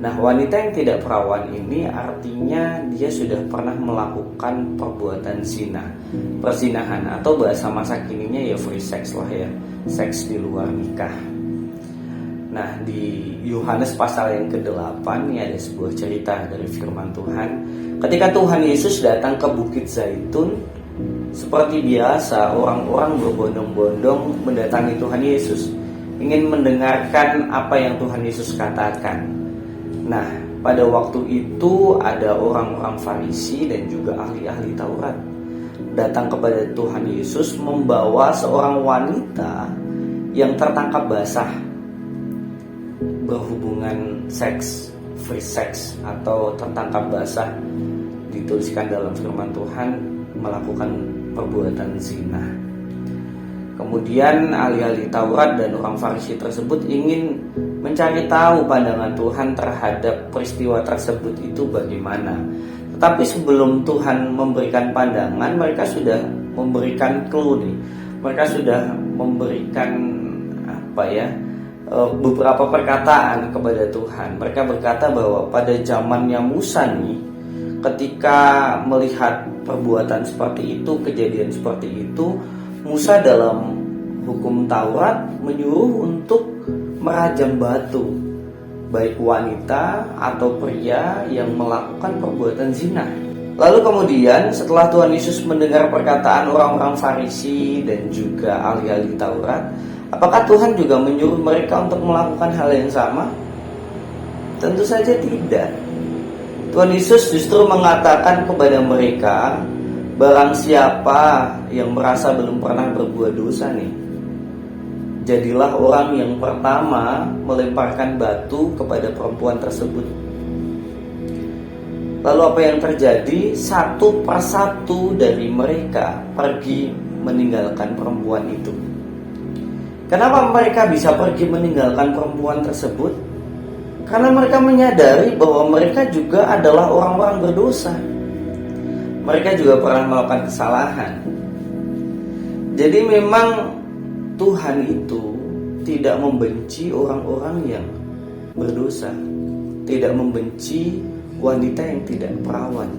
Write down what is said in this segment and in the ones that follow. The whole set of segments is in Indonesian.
Nah, wanita yang tidak perawan ini artinya dia sudah pernah melakukan perbuatan zina, perzinahan, atau bahasa masa kininya ya free sex lah ya, seks di luar nikah. Nah, di Yohanes pasal yang ke-8 ini ada sebuah cerita dari firman Tuhan. Ketika Tuhan Yesus datang ke Bukit Zaitun, seperti biasa orang-orang berbondong-bondong mendatangi Tuhan Yesus, ingin mendengarkan apa yang Tuhan Yesus katakan. Nah, pada waktu itu ada orang-orang Farisi dan juga ahli-ahli Taurat datang kepada Tuhan Yesus membawa seorang wanita yang tertangkap basah berhubungan seks, free sex, atau tertangkap basah, dituliskan dalam firman Tuhan, melakukan perbuatan zina. Kemudian ahli-ahli Taurat dan orang Farisi tersebut ingin mencari tahu pandangan Tuhan terhadap peristiwa tersebut itu bagaimana. Tetapi sebelum Tuhan memberikan pandangan, mereka sudah memberikan clue nih. Mereka sudah memberikan beberapa perkataan kepada Tuhan. Mereka berkata bahwa pada zamannya Musa nih, ketika melihat perbuatan seperti itu, kejadian seperti itu, Musa dalam hukum Taurat menyuruh untuk merajam batu baik wanita atau pria yang melakukan perbuatan zina. Lalu kemudian setelah Tuhan Yesus mendengar perkataan orang-orang Farisi dan juga ahli-ahli Taurat, apakah Tuhan juga menyuruh mereka untuk melakukan hal yang sama? Tentu saja tidak. Tuhan Yesus justru mengatakan kepada mereka, barang siapa yang merasa belum pernah berbuat dosa nih, jadilah orang yang pertama melemparkan batu kepada perempuan tersebut. Lalu apa yang terjadi? Satu persatu dari mereka pergi meninggalkan perempuan itu. Kenapa mereka bisa pergi meninggalkan perempuan tersebut? Karena mereka menyadari bahwa mereka juga adalah orang-orang berdosa. Mereka juga pernah melakukan kesalahan. Jadi memang Tuhan itu tidak membenci orang-orang yang berdosa, tidak membenci wanita yang tidak perawan,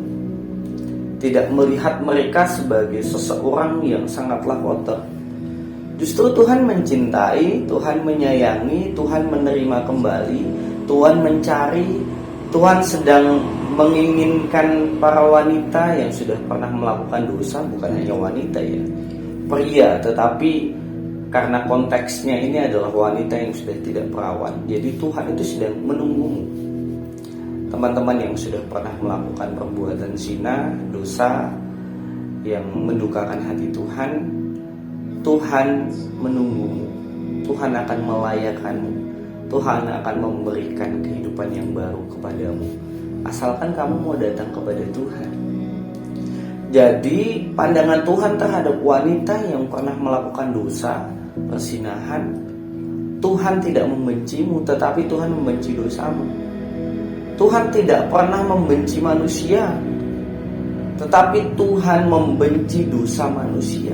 tidak melihat mereka sebagai seseorang yang sangatlah kotor. Justru Tuhan mencintai, Tuhan menyayangi, Tuhan menerima kembali, Tuhan mencari, Tuhan sedang menginginkan para wanita yang sudah pernah melakukan dosa, bukan hanya wanita ya, pria, tetapi karena konteksnya ini adalah wanita yang sudah tidak perawan. Jadi Tuhan itu sedang menunggumu. Teman-teman yang sudah pernah melakukan perbuatan zina, dosa yang mendukakan hati Tuhan, Tuhan menunggumu. Tuhan akan melayakkanmu. Tuhan akan memberikan kehidupan yang baru kepadamu, asalkan kamu mau datang kepada Tuhan. Jadi pandangan Tuhan terhadap wanita yang pernah melakukan dosa, perzinahan, Tuhan tidak membencimu, tetapi Tuhan membenci dosamu. Tuhan tidak pernah membenci manusia, tetapi Tuhan membenci dosa manusia.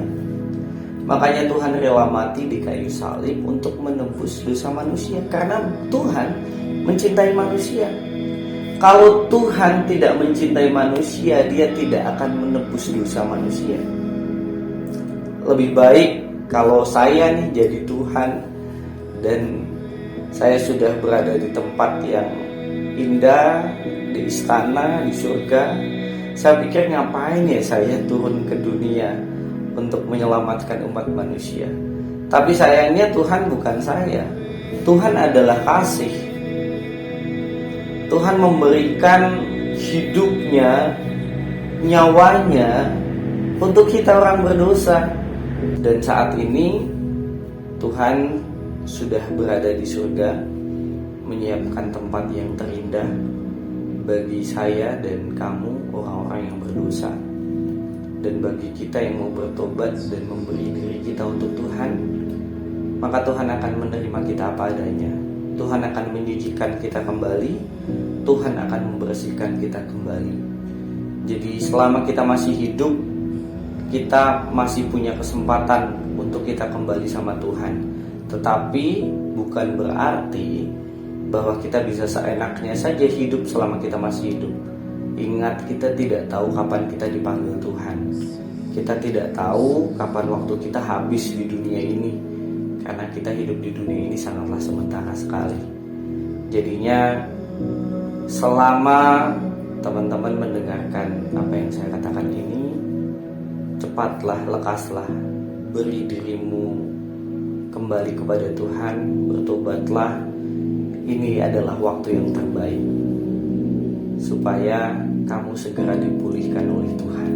Makanya Tuhan rela mati di kayu salib untuk menebus dosa manusia, karena Tuhan mencintai manusia. Kalau Tuhan tidak mencintai manusia, Dia tidak akan menebus dosa manusia. Lebih baik kalau saya nih jadi Tuhan dan saya sudah berada di tempat yang indah, di istana, di surga, saya pikir ngapain ya saya turun ke dunia untuk menyelamatkan umat manusia. Tapi sayangnya Tuhan bukan saya. Tuhan adalah kasih. Tuhan memberikan hidupnya, nyawanya untuk kita orang berdosa. Dan saat ini Tuhan sudah berada di surga, menyiapkan tempat yang terindah bagi saya dan kamu, orang-orang yang berdosa. Dan bagi kita yang mau bertobat dan memberi diri kita untuk Tuhan, maka Tuhan akan menerima kita apa adanya. Tuhan akan menyucikan kita kembali, Tuhan akan membersihkan kita kembali. Jadi selama kita masih hidup, kita masih punya kesempatan untuk kita kembali sama Tuhan. Tetapi bukan berarti bahwa kita bisa seenaknya saja hidup selama kita masih hidup. Ingat, kita tidak tahu kapan kita dipanggil Tuhan. Kita tidak tahu kapan waktu kita habis di dunia ini, karena kita hidup di dunia ini sangatlah sementara sekali. Jadinya selama teman-teman mendengarkan apa yang saya katakan ini, cepatlah, lekaslah, beri dirimu kembali kepada Tuhan, bertobatlah. Ini adalah waktu yang terbaik supaya kamu segera dipulihkan oleh Tuhan.